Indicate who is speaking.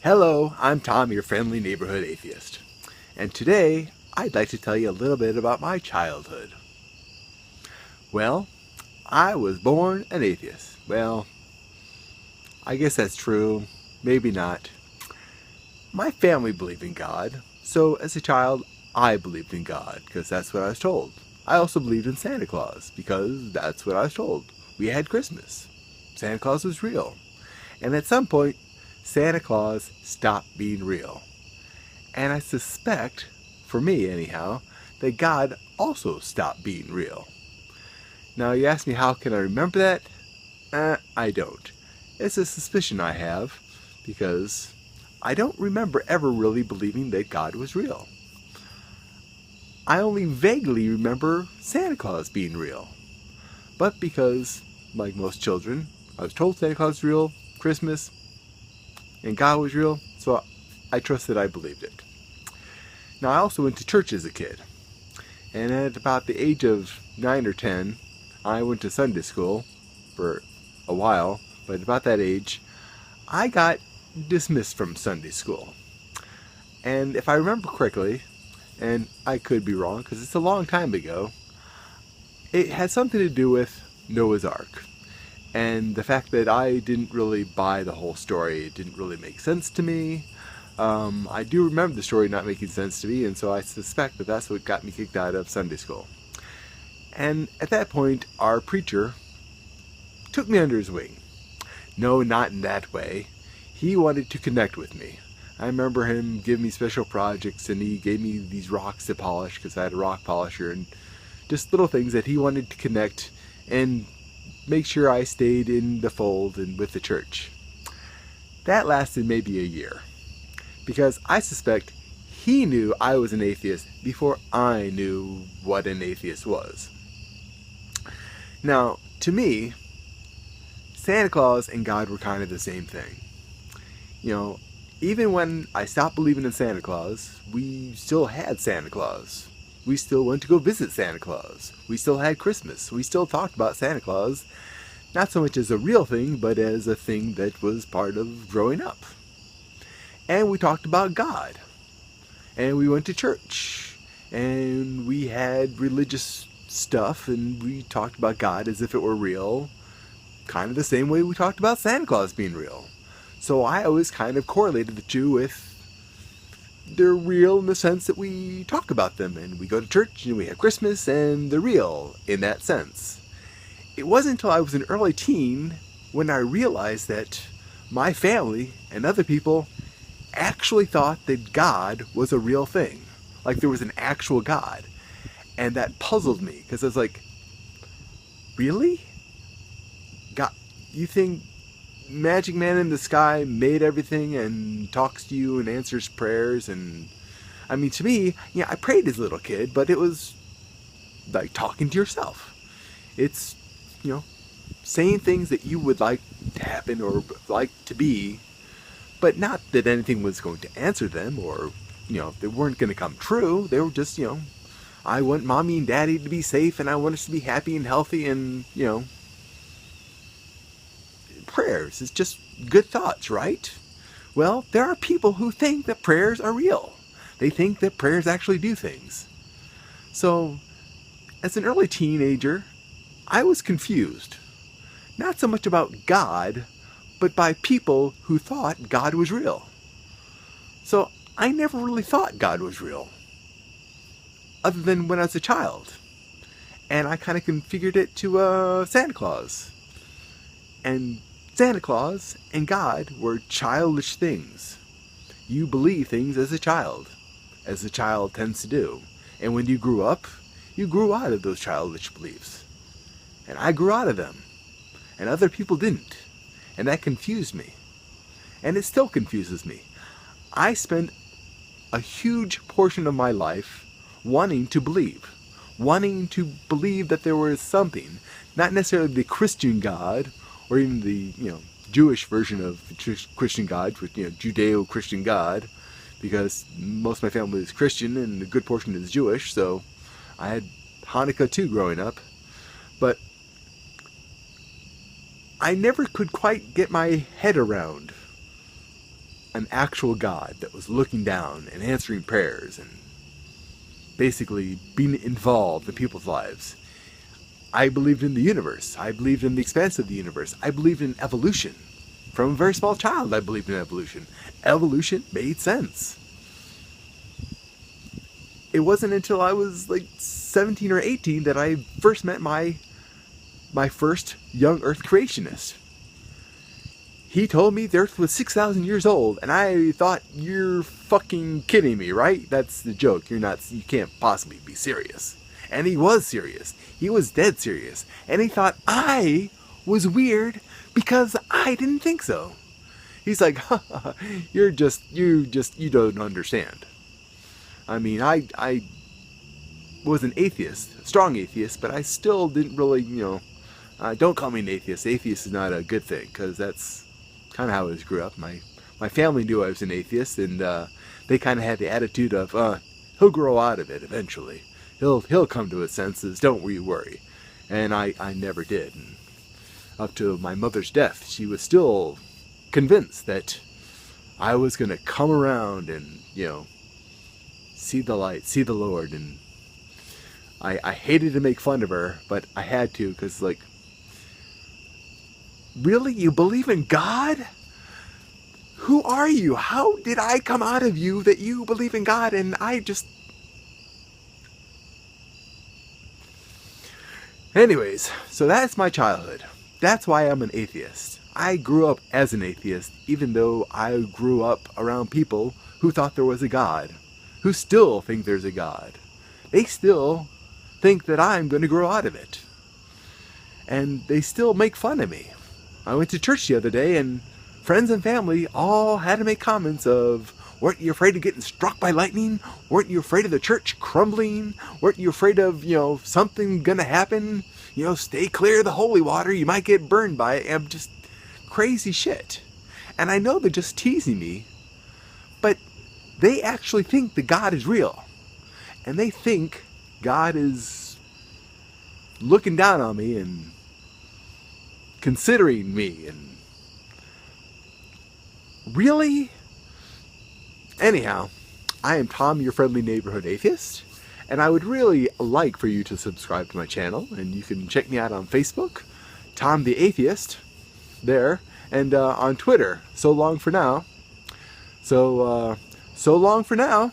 Speaker 1: Hello, I'm Tom, your friendly neighborhood atheist. And today, I'd like to tell you a little bit about my childhood. Well, I was born an atheist. Well, I guess that's true. Maybe not. My family believed in God, so as a child, I believed in God, because that's what I was told. I also believed in Santa Claus, because that's what I was told. We had Christmas. Santa Claus was real. And at some point, Santa Claus stopped being real. And I suspect, for me anyhow, that God also stopped being real. Now you ask me how can I remember that? I don't. It's a suspicion I have, because I don't remember ever really believing that God was real. I only vaguely remember Santa Claus being real. But because, like most children, I was told Santa Claus was real, Christmas, and God was real, so I trusted I believed it. Now I also went to church as a kid, and at about the age of 9 or 10, I went to Sunday school for a while, but at about that age, I got dismissed from Sunday school. And if I remember correctly, and I could be wrong because it's a long time ago, it had something to do with Noah's Ark. And the fact that I didn't really buy the whole story, it didn't really make sense to me. I do remember the story not making sense to me, and so I suspect that that's what got me kicked out of Sunday school. And at that point, our preacher took me under his wing. No, not in that way. He wanted to connect with me. I remember him giving me special projects, and he gave me these rocks to polish because I had a rock polisher, and just little things that he wanted to connect and make sure I stayed in the fold and with the church. That lasted maybe a year, because I suspect he knew I was an atheist before I knew what an atheist was. Now, to me, Santa Claus and God were kind of the same thing. You know, even when I stopped believing in Santa Claus, we still had Santa Claus. We still went to go visit Santa Claus. We still had Christmas. We still talked about Santa Claus, not so much as a real thing, but as a thing that was part of growing up. And we talked about God. And we went to church. And we had religious stuff, and we talked about God as if it were real, kind of the same way we talked about Santa Claus being real. So I always kind of correlated the two with they're real in the sense that we talk about them, and we go to church and we have Christmas, and they're real in that sense. It wasn't until I was an early teen when I realized that my family and other people actually thought that God was a real thing, like there was an actual God. And that puzzled me, because I was like, really? God, you think Magic Man in the sky made everything and talks to you and answers prayers? And I mean, to me, yeah, I prayed as a little kid, but it was like talking to yourself. It's, you know, saying things that you would like to happen or like to be, but not that anything was going to answer them, or, you know, they weren't going to come true. They were just, you know, I want mommy and daddy to be safe, and I want us to be happy and healthy, and, you know, prayers. It's just good thoughts, right? Well, there are people who think that prayers are real. They think that prayers actually do things. So, as an early teenager, I was confused. Not so much about God, but by people who thought God was real. So, I never really thought God was real, other than when I was a child. And I kind of configured it to Santa Claus. And Santa Claus and God were childish things. You believe things as a child tends to do. And when you grew up, you grew out of those childish beliefs. And I grew out of them. And other people didn't. And that confused me. And it still confuses me. I spent a huge portion of my life wanting to believe that there was something, not necessarily the Christian God, or even the, you know, Jewish version of Christian God, you know, Judeo-Christian God, because most of my family is Christian and a good portion is Jewish, so I had Hanukkah too growing up. But I never could quite get my head around an actual God that was looking down and answering prayers and basically being involved in people's lives. I believed in the universe. I believed in the expanse of the universe. I believed in evolution. From a very small child, I believed in evolution. Evolution made sense. It wasn't until I was like 17 or 18 that I first met my first young Earth creationist. He told me the Earth was 6,000 years old, and I thought, you're fucking kidding me, right? That's the joke. You can't possibly be serious. And he was serious. He was dead serious. And he thought I was weird because I didn't think so. He's like, you don't understand. I mean, I was an atheist, a strong atheist, but I still didn't really, don't call me an atheist. Atheist is not a good thing, because that's kind of how I grew up. My family knew I was an atheist, and they kind of had the attitude of, he'll grow out of it eventually. He'll come to his senses, don't you worry. And I never did. And up to my mother's death, she was still convinced that I was going to come around and, see the light, see the Lord. And I hated to make fun of her, but I had to, because, like, really? You believe in God? Who are you? How did I come out of you that you believe in God? And I just... Anyways, so that's my childhood. That's why I'm an atheist. I grew up as an atheist, even though I grew up around people who thought there was a God, who still think there's a God. They still think that I'm going to grow out of it. And they still make fun of me. I went to church the other day, and friends and family all had to make comments of, weren't you afraid of getting struck by lightning? Weren't you afraid of the church crumbling? Weren't you afraid of, something gonna happen? Stay clear of the holy water, you might get burned by it. And just crazy shit. And I know they're just teasing me, but they actually think that God is real. And they think God is looking down on me and considering me. And really? Anyhow, I am Tom, your friendly neighborhood atheist, and I would really like for you to subscribe to my channel, and you can check me out on Facebook, Tom the Atheist, there, and on Twitter. So long for now. So long for now.